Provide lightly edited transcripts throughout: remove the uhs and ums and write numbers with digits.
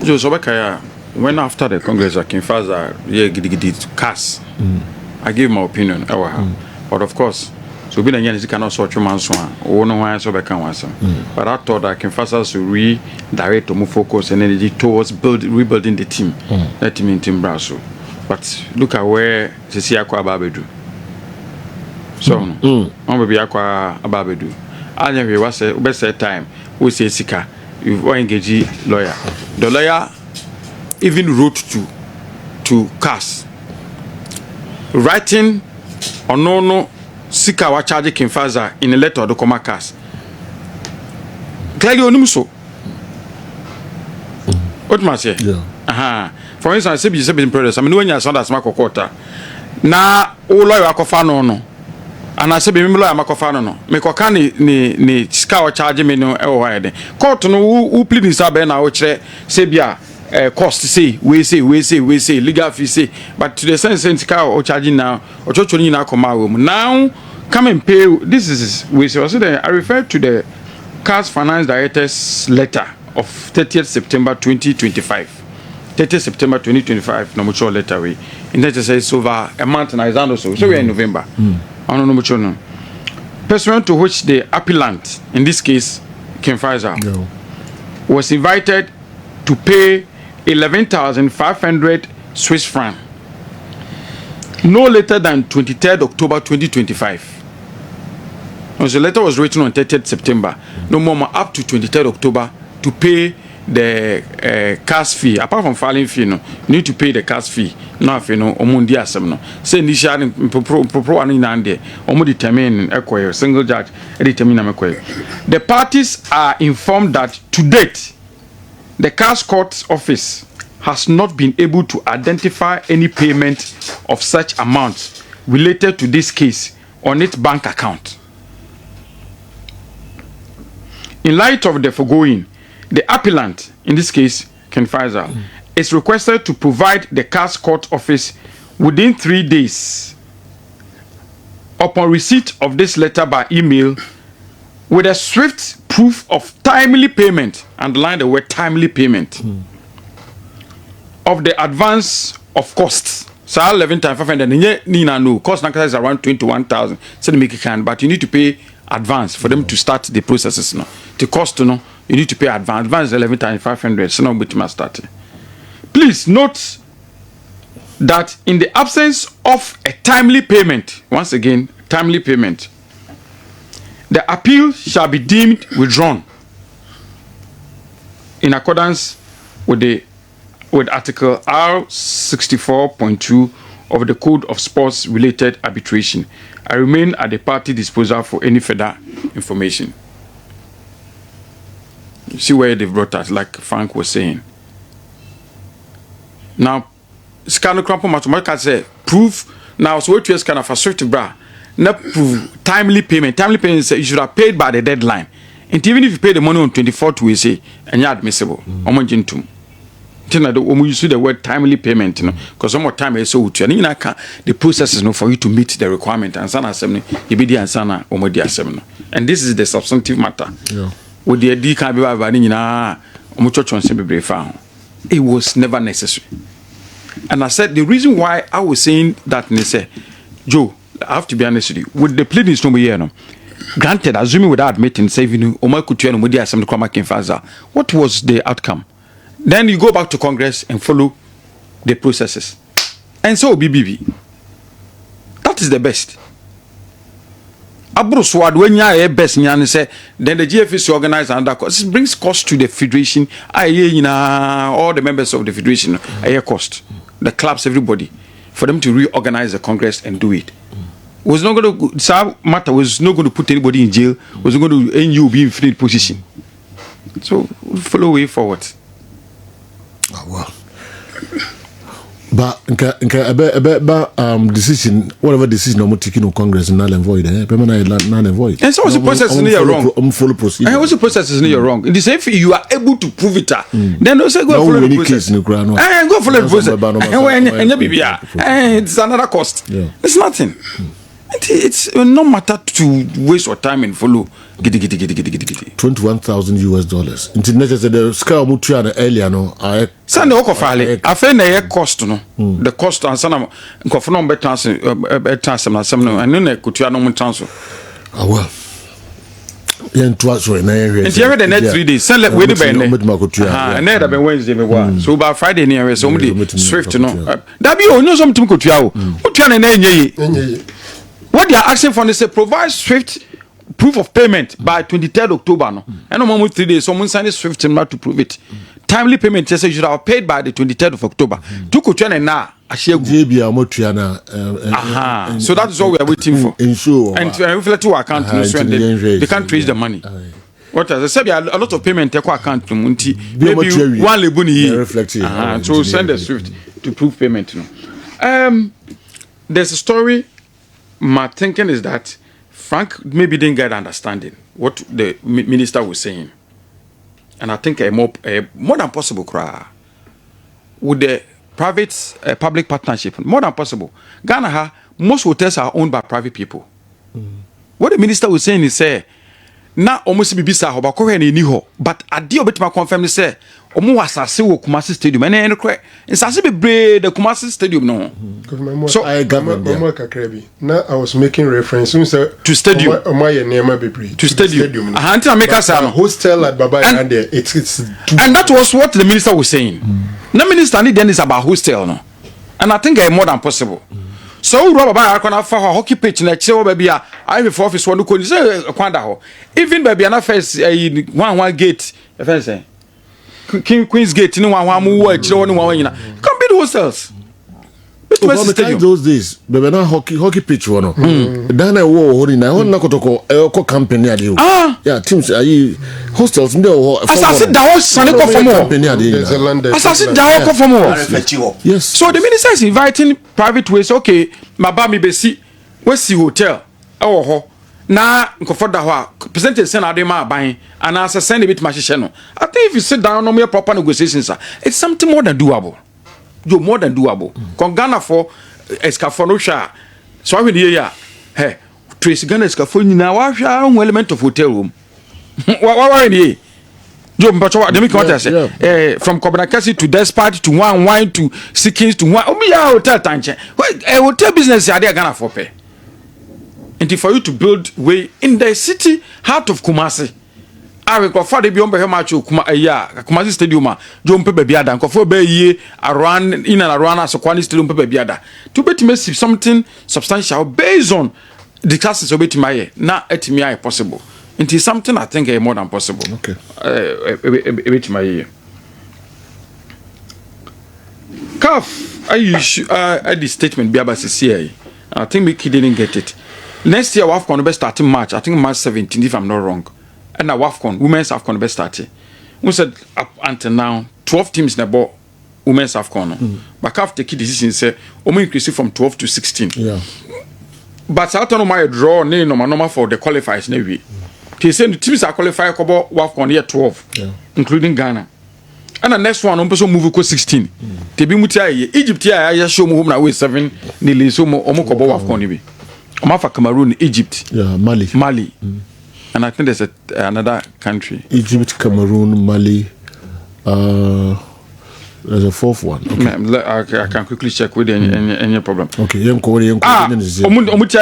Joe Sobekaya, when after the Congress, I came fast, to cast. I gave my opinion. But of course, so being a young cannot sort your man's one, or no one so become one. But I thought I can fast us to redirect to move focus and energy towards rebuilding the team. That team in Team Brasso. But look at where Sisiakwa Babedu. So, on will be Aqua Babedu. I never was a best time. We say Sika, you engage lawyer. The lawyer even wrote to CAS, writing on no Sika wa charge Kimfaza in a letter of the Coma CAS. Clearly, Onumso. What must I say? For instance, I say, in progress. I mean, when you saw that Smako quarter. Now, all lawyer Akofano no. And I say, be lawyer Makofano no. Me kokani ni Sika wa charge me no wide. Court no who plead in Sabena or Sebia. Cost say we say legal fee say, but to the sense car or charging now or churching now come out now come and pay. This is we say also I refer to the CAS Finance Director's letter of 30th September 2025. 30th September 2025 no much letter we in that says over a month and I so we are in November. I don't know much no. Pursuant to which the appellant, in this case Ken Pfizer, was invited to pay 11,500 Swiss francs no later than 23rd October 2025. The letter was written on 30th September. No more up to 23rd October to pay the CAS fee. Apart from filing fee, no, you need to pay the CAS fee. No, if you know, omundi asem no. Say initially, pro ani nande. Omu determine ekwe single judge. Determine ekwe. The parties are informed that to date, the CAS Court Office has not been able to identify any payment of such amounts related to this case on its bank account. In light of the foregoing, the appellant, in this case, Ken Pfizer, is requested to provide the CAS Court Office within 3 days upon receipt of this letter by email with a swift proof of timely payment, underline the word timely payment, of the advance of costs. So 11,500 Nina no cost is around 21,000. So they make it can, but you need to pay advance for them to start the processes. No, the cost no, you need to pay advance. Advance 11,500. So now we must start. Please note that in the absence of a timely payment, once again, timely payment, the appeal shall be deemed withdrawn in accordance with Article R64.2 of the Code of Sports Related Arbitration. I remain at the party disposal for any further information. You see where they've brought us, like Frank was saying. Now, Scano Crampo Mathematical say proof. Now, so what you kind of a swift bra. Not prove timely payment. Timely payment is you should have paid by the deadline. And even if you pay the money on 24th, we say, and you're admissible. The word timely payment, you know, because some more time is so to and the process is not for you to meet the requirement and sana assembly, you be the ansana or the assembly. And this is the substantive matter. With the D can be it was never necessary. And I said the reason why I was saying that, say, Joe, I have to be honest with you. With the pleadings no here, no. Granted, assuming without admitting, say you know, what was the outcome? Then you go back to Congress and follow the processes. And so BBB. That is the best. Abroswad when you are best say then the GFC organize another cost. It brings cost to the federation. All the members of the federation cost. The clubs, everybody, for them to reorganize the Congress and do it. Was not going to matter. Was not going to put anybody in jail. Was not going to NU be in free position. So we'll follow way forward. Oh, well. But decision, whatever decision I'm taking on Congress, null and void. Null and void. And so what's the process is near wrong? Follow procedure. And what's the process is near wrong? In the same you are able to prove it. Then also go follow the process. Go follow the process. And it's another cost. It's nothing. It's no matter to waste your time and follow. 21,000 US dollars. International said the scale mutual earlier no. Send the okofale. I feel the cost no. The cost and some of no better transfer some no. And no kutua no transfer. Ah well. Yen twice right now. And you the next 3 days. Send let we the bend. And then that be Wednesday me wa. So by Friday near so we Swift no. That be no something kutua o. Kutua na enye. What they are asking for is to provide Swift proof of payment by 23rd October. No, and no 3 days. Someone signed Swift to prove it. Timely payment. They say you should have paid by the 23rd of October. To kutua na so that is what we are waiting for. And reflect to our account, they can't trace the money. What as I said, a lot of payment take account to Munti. Maybe one lebuni here. So send the Swift to prove payment. There's a story. My thinking is that Frank maybe didn't get understanding what the minister was saying, and I think more than possible with the private public partnership, more than possible. Ghana most hotels are owned by private people. What the minister was saying is say na almost be bisa ho ba ko hwe na ni ho, but ade obetima confirm say omo wasase wo Kumasi Stadium and en kre insase bebre the Kumasi Stadium no. So I now I was making reference to stadium to stadium. Until I make us a hostel at Baba and there it's and that was what the minister was saying. The minister need then is about hostel no, and I think more than possible. So Baba I can for hockey pitch na che baby I have office one ko say kwanda ho even baby na first one gate e fe say Queen's Gate ni one mu wo akire one one nyina come be the hostels. Those days, baby, na hockey pitch one. Dana wo hori na ho na kotoko ko company ade o. Yeah, teams are hostels nde o. Asase da ho sane ko for more. Asase da ho ko for more. Yes. So the minister is inviting private ways. Okay, maba mi besi we si hotel e wo ho. Na nkofo da ho a percentage send ade ma ban and as send a bit ma hye no. I think if you sit down on your proper negotiations, it's something more than doable. You more than doable. Ghana for escafo no sha. So we dey here. Hey, trace Ghana escafo nyina wa hwa one element of hotel room. Wa dey. Jo mbacho dey make what I say. From Kobnakasi to Despard to one wine to Sikins to one. Obi ya hotel tanche. Hotel business ya dey Ghana for pay. And for you to build way in the city heart of Kumasi. I will for the beyond match Kumasi Stadium. John Pepe Biada, and for be around in and around as a Kwani Stadium Pepe Biada. To bet me something substantial based on the classes of Betimaye, not at me possible. It is something I think more than possible. Okay. Betimaye. Calf, I the statement Biaba CCA. I think Mickey didn't get it. Next year, WAFCON will be starting March. I think March 17th, if I'm not wrong. And now WAFCON, women's AFCON will be starting. We said up until now, 12 teams in the ball, women's AFCON. But CAF take decision say, we increase it from 12 to 16. Yeah. But I don't know my draw, no normal for the qualifiers, maybe. They say the teams are qualified for WAFCON year 12, including Ghana. And the next one, also move to 16. They be mutia Egypt here, I just show me home now with 7, nearly so more WAFCON. Amafa Cameroon, Egypt, Mali, and I think there's another country. Egypt, Cameroon, Mali. There's a fourth one. Okay. I can quickly check with any problem. Okay, Omutia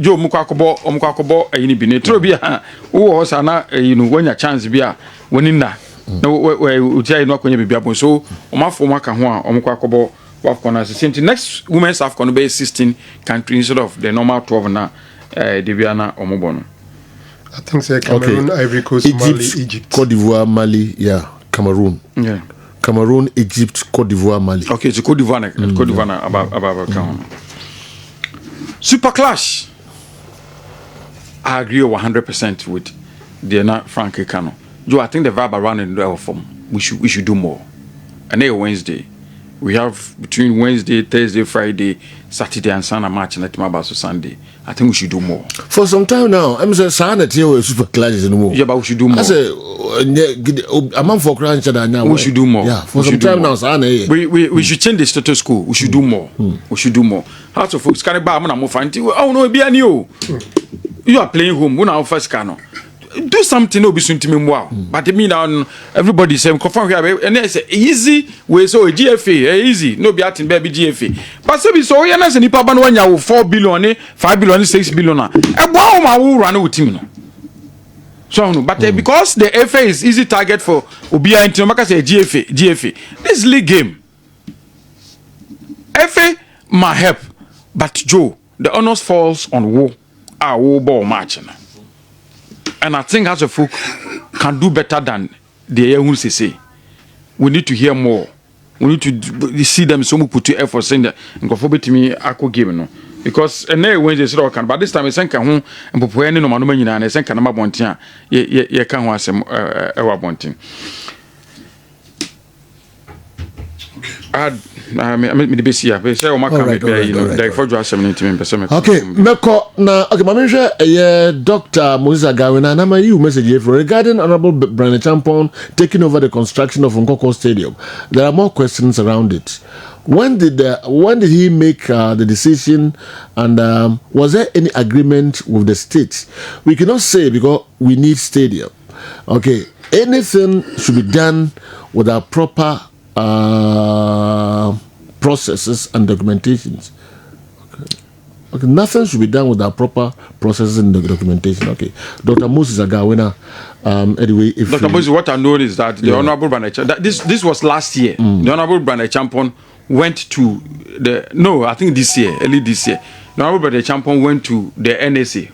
Joe Mukakobo, any bine Trobia, who was when your chance be winning that. No, Utia not going to be able so Omafo Makahua, Omukakobo. Next women's AFCON be 16 countries instead of the normal 12 now. Debiana Omobono. I think say Cameroon, Ivory Coast, Mali, Egypt, Cote d'Ivoire, Mali, Cameroon. Yeah. Cameroon, Egypt, Cote d'Ivoire, Mali. Okay, so Cote d'Ivoire, about Super Clash. I agree 100% with the Frankie Kano. Joe, I think the vibe around in the form we should do more. And then Wednesday. we have between Wednesday, Thursday, Friday, Saturday, and Sunday match, and about Sunday. I think we should do more. For some time now, I'm saying Saturday we super classes anymore. Yeah, but we should do more. I say, a month for crunch now. We should do more. Yeah, for some time now, Saturday. We should change the status quo. We should do more. We should do more. House of folks carry back. I'm not find you. Oh no, be a new. You are playing home. We now first cano. Do something. No, be soon to me. Wow. But I mean, now everybody say confirm here. And they say easy. We so GFA easy. No be acting baby GFA. But say we so. You know, say nipa ban one ya 4 billion, 5 billion, 6 billion. And wow, my who run with him. So no, but because the FA is easy target for Obia into Maka say GFA. This league game. FA might help, but Joe, the honors falls on Wo. Our ball match. And I think as a folk can do better than the who say. We need to hear more. We need to see them so much put to effort saying that and go forward to me I could give no. Because and then Wednesday so can but this time I send home and prepare any no man and I send can number bontia ye can was ever bonting. I mean the best year. Say o maka me you know the for just 17 percent. Okay, meko na okay mamenhwe Dr. Moses Agawina na my you message here regarding Honorable Brian Champon taking over the construction of Nkoko Stadium. There are more questions around it. When did he make the decision, and was there any agreement with the state? We cannot say because we need stadium. Okay, anything should be done with our proper processes and documentations. Okay, nothing should be done with our proper processes and documentation. Okay, Dr. Moses Agawina. Anyway, if Dr. Moses, what I know is that the Honorable Brian this was last year. The Honorable Brian Champon went to early this year. The Honorable Brian Champon went to the NSA.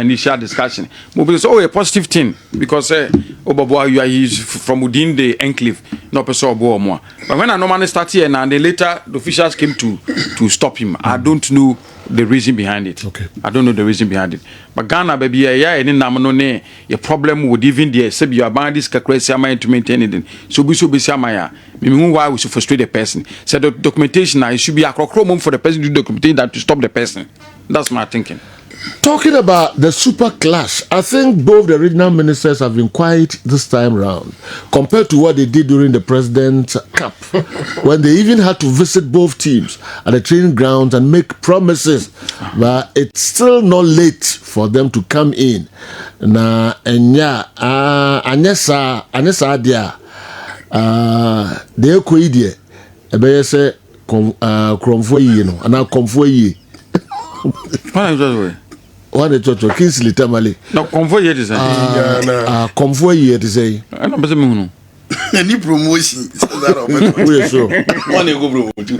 Initial discussion. But so a positive thing because he's from within the enclave, no person or more. But when I normally start here and then later the officials came to stop him. I don't know the reason behind it. Okay. I don't know the reason behind it. But Ghana baby any namano a problem with even the say you about this crazy amount to maintain it. So be samaya. Why we should frustrate the person. So the documentation it should be a crochromum for the person to document that to stop the person. That's my thinking. Talking about the super clash, I think both the regional ministers have been quiet this time round compared to what they did during the President's Cup, when they even had to visit both teams at the training grounds and make promises. But it's still not late for them to come in. Na enya anesa dia de ko idie ebe say kromfo yi no ana komfo yi. What the church Kingsley Tamale. No convoy yet is convoy yet is a any promotion. We so One go promote.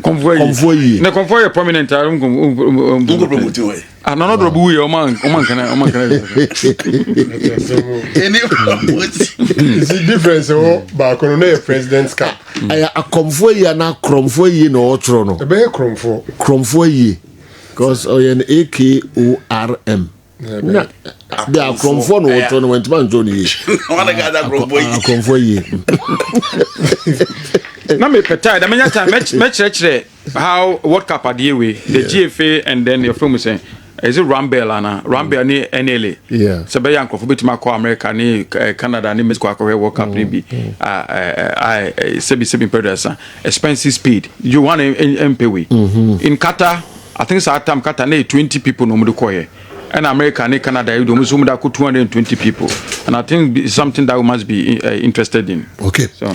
Convoy. No convoy prominent I don't go promote. Another buoy or man can Any promotion. It's the difference back on the President's Cup. A convoy and a cromfoy no trono. A bear cromfo. Cromfoy. Because an AKORM. They are cromfon or trono went man Johnny. One got that convoy. Na me petard. I mean, match how World Cup are the way the GFA and then your film is saying is it Rambel and Rambel ni NLA. Yeah. So be yanko for bit ma ko America ni Canada ni Mexico akọ World Cup ni bi. Sebi producer expenses paid. You want MPW. In Qatar, I think so time Qatar na 20 people no mo ko here. And America and Canada, you don't 220 people. And I think it's something that we must be interested in. Okay. So,